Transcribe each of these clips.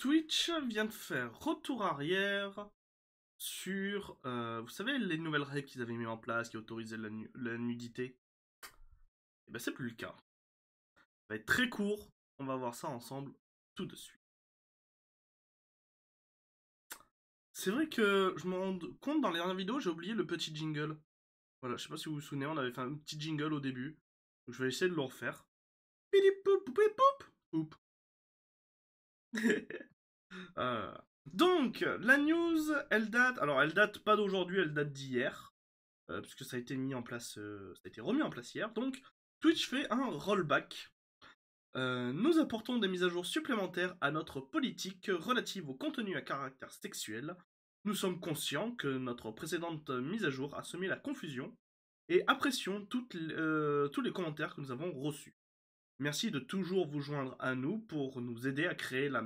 Twitch vient de faire retour arrière sur, vous savez, les nouvelles règles qu'ils avaient mis en place qui autorisaient la nudité. Et ben c'est plus le cas. Ça va être très court, on va voir ça ensemble tout de suite. C'est vrai que je me rends compte dans les dernières vidéos, j'ai oublié le petit jingle. Voilà, je sais pas si vous vous souvenez, on avait fait un petit jingle au début. Donc je vais essayer de le refaire. Poup. Euh, Donc, la news, elle date. Alors, elle date pas d'aujourd'hui, elle date d'hier. Puisque ça a été mis en place. Ça a été remis en place hier. Donc, Twitch fait un rollback. Nous apportons des mises à jour supplémentaires à notre politique relative au contenu à caractère sexuel. Nous sommes conscients que notre précédente mise à jour a semé la confusion et apprécions tous les commentaires que nous avons reçus. Merci de toujours vous joindre à nous pour nous aider à créer la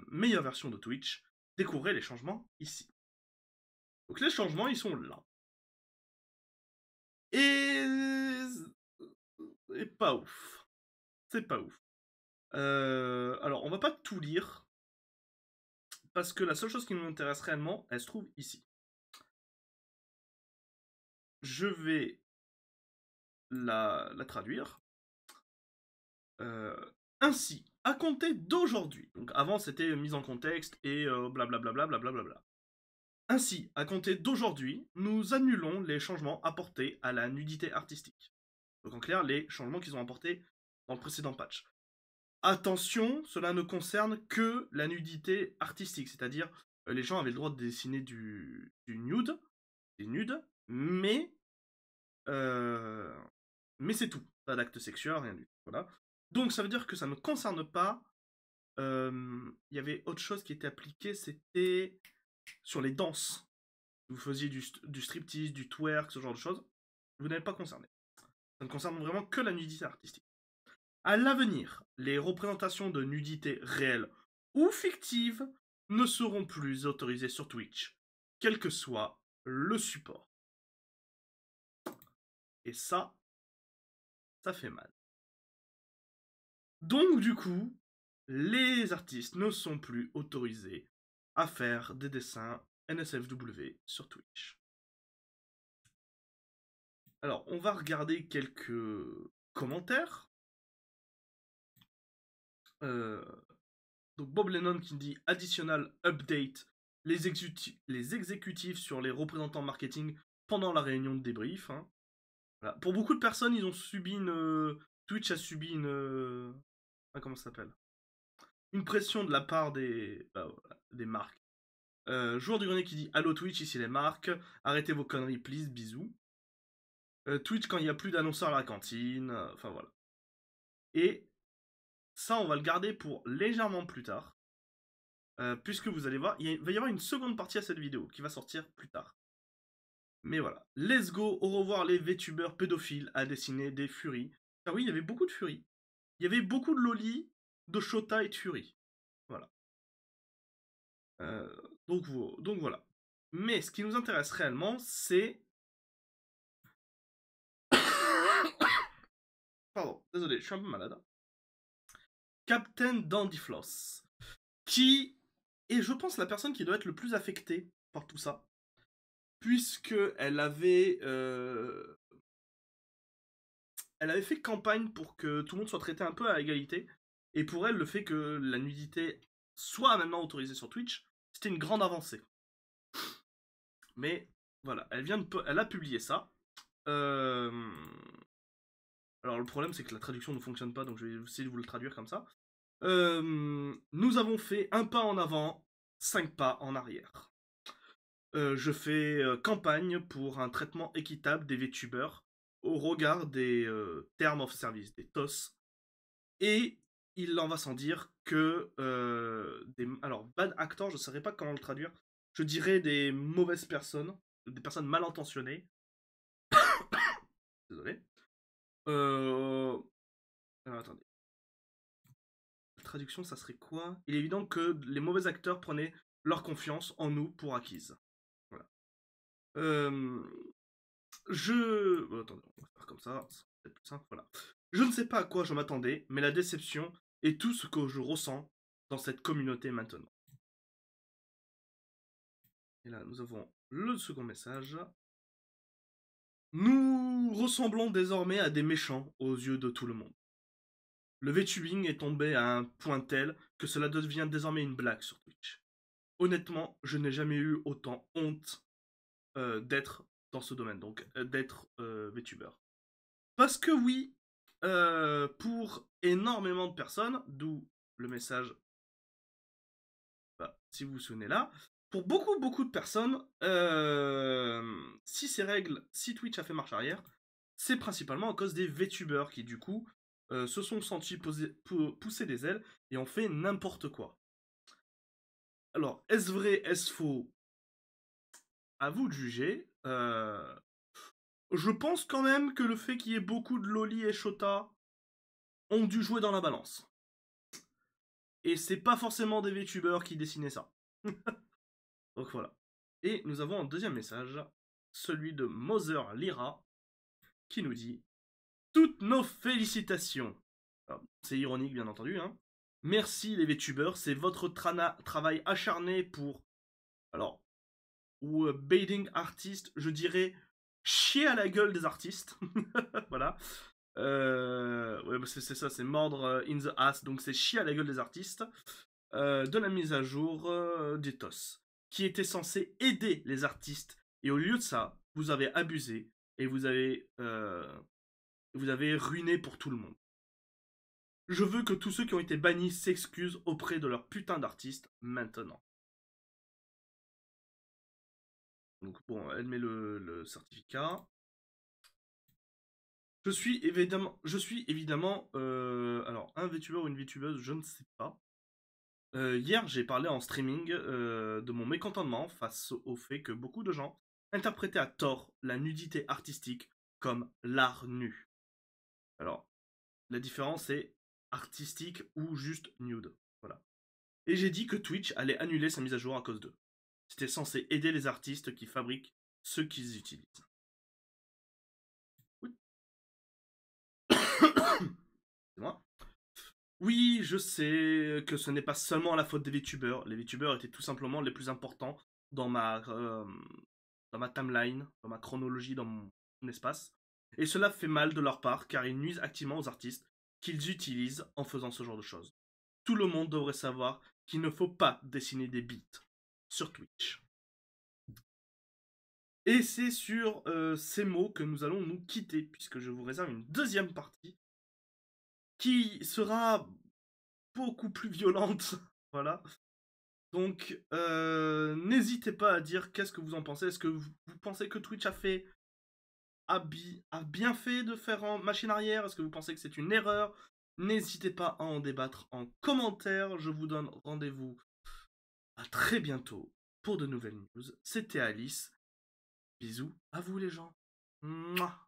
meilleure version de Twitch. Découvrez les changements ici. Donc les changements, ils sont là. Et... Et pas ouf. C'est pas ouf. Alors, on va pas tout lire, parce que la seule chose qui nous intéresse réellement, elle se trouve ici. Je vais la traduire. Ainsi, à compter d'aujourd'hui, donc avant c'était mise en contexte et blablabla, blablabla. Ainsi, à compter d'aujourd'hui, nous annulons les changements apportés à la nudité artistique. Donc en clair, les changements qu'ils ont apportés dans le précédent patch. Attention, cela ne concerne que la nudité artistique, c'est-à-dire les gens avaient le droit de dessiner du nude, des nudes, euh, mais c'est tout. Pas d'acte sexuel, rien du tout. Voilà. Donc ça veut dire que ça ne concerne pas. Il y avait autre chose qui était appliquée, c'était sur les danses. Vous faisiez du striptease, du twerk, ce genre de choses. Vous n'êtes pas concerné. Ça ne concerne vraiment que la nudité artistique. À l'avenir, les représentations de nudité réelles ou fictives ne seront plus autorisées sur Twitch, quel que soit le support. Et ça fait mal. Donc du coup, les artistes ne sont plus autorisés à faire des dessins NSFW sur Twitch. Alors, on va regarder quelques commentaires. Donc Bob Lennon qui dit additional update les exécutifs sur les représentants marketing pendant la réunion de débrief. Hein. Voilà. Pour beaucoup de personnes, ils ont subi une. Twitch a subi une. Comment ça s'appelle? Une pression de la part des marques. Joueur du grenier qui dit Allo Twitch, ici les marques, arrêtez vos conneries, please, bisous. Twitch quand il n'y a plus d'annonceurs à la cantine, enfin voilà. Et ça, on va le garder pour légèrement plus tard. Puisque vous allez voir, il va y avoir une seconde partie à cette vidéo qui va sortir plus tard. Mais voilà, let's go, au revoir les VTubers pédophiles à dessiner des furies. Ah oui, il y avait beaucoup de furies. Il y avait beaucoup de loli, de Shota et de furies. Voilà. Donc voilà. Mais ce qui nous intéresse réellement, c'est... Pardon, désolé, je suis un peu malade. Captain Dandyfloss, qui est, je pense, la personne qui doit être le plus affectée par tout ça, puisque elle avait fait campagne pour que tout le monde soit traité un peu à égalité, et pour elle, le fait que la nudité soit maintenant autorisée sur Twitch, c'était une grande avancée. Mais voilà, elle a publié ça. Alors le problème c'est que la traduction ne fonctionne pas, donc je vais essayer de vous le traduire comme ça. Nous avons fait un pas en avant, 5 pas en arrière. Je fais campagne pour un traitement équitable des VTubers au regard des Terms of Service, des TOS. Et il en va sans dire que alors, bad actors, je ne saurais pas comment le traduire. Je dirais des mauvaises personnes, des personnes mal intentionnées. Désolé. Alors, attendez. La traduction, ça serait quoi? Il est évident que les mauvais acteurs prenaient leur confiance en nous pour acquise. Voilà. Attendez, on va faire comme ça, c'est peut-être plus simple, voilà. Je ne sais pas à quoi je m'attendais, mais la déception et tout ce que je ressens dans cette communauté maintenant. Et là, nous avons le second message. Nous ressemblons désormais à des méchants aux yeux de tout le monde. Le VTubing est tombé à un point tel que cela devient désormais une blague sur Twitch. Honnêtement, je n'ai jamais eu autant honte d'être dans ce domaine, donc d'être VTuber. Parce que oui, pour énormément de personnes, d'où le message, si vous vous souvenez là, pour beaucoup de personnes, si Twitch a fait marche arrière, c'est principalement à cause des VTubers qui du coup se sont sentis pousser des ailes et ont fait n'importe quoi. Alors, est-ce vrai, est-ce faux? À vous de juger. Je pense quand même que le fait qu'il y ait beaucoup de Loli et Shota ont dû jouer dans la balance. Et c'est pas forcément des VTubers qui dessinaient ça. Donc voilà. Et nous avons un deuxième message, celui de Mother Lyra, qui nous dit toutes nos félicitations. C'est ironique, bien entendu. Hein. Merci les VTubers, c'est votre travail acharné pour. Alors, ou baiting artist, je dirais chier à la gueule des artistes. Voilà. Ouais, c'est ça, c'est mordre in the ass, donc c'est chier à la gueule des artistes. De la mise à jour d'Ethos, qui était censé aider les artistes. Et au lieu de ça, vous avez abusé et vous avez ruiné pour tout le monde. Je veux que tous ceux qui ont été bannis s'excusent auprès de leur putain d'artistes maintenant. Donc bon, elle met le certificat. Je suis évidemment alors un VTuber ou une VTubeuse, je ne sais pas. Hier, j'ai parlé en streaming de mon mécontentement face au fait que beaucoup de gens interprétaient à tort la nudité artistique comme l'art nu. Alors, la différence est artistique ou juste nude. Voilà. Et j'ai dit que Twitch allait annuler sa mise à jour à cause d'eux. C'était censé aider les artistes qui fabriquent ce qu'ils utilisent. Oui. C'est moi. Oui, je sais que ce n'est pas seulement la faute des VTubers. Les VTubers étaient tout simplement les plus importants dans ma timeline, dans ma chronologie, dans mon espace. Et cela fait mal de leur part car ils nuisent activement aux artistes qu'ils utilisent en faisant ce genre de choses. Tout le monde devrait savoir qu'il ne faut pas dessiner des beats sur Twitch. Et c'est sur ces mots que nous allons nous quitter, puisque je vous réserve une deuxième partie qui sera beaucoup plus violente. Voilà. Donc, n'hésitez pas à dire qu'est-ce que vous en pensez. Est-ce que vous pensez que Twitch a bien fait de faire en machine arrière? Est-ce que vous pensez que c'est une erreur? N'hésitez pas à en débattre en commentaire. Je vous donne rendez-vous à très bientôt pour de nouvelles news. C'était Alice. Bisous à vous les gens. Mouah.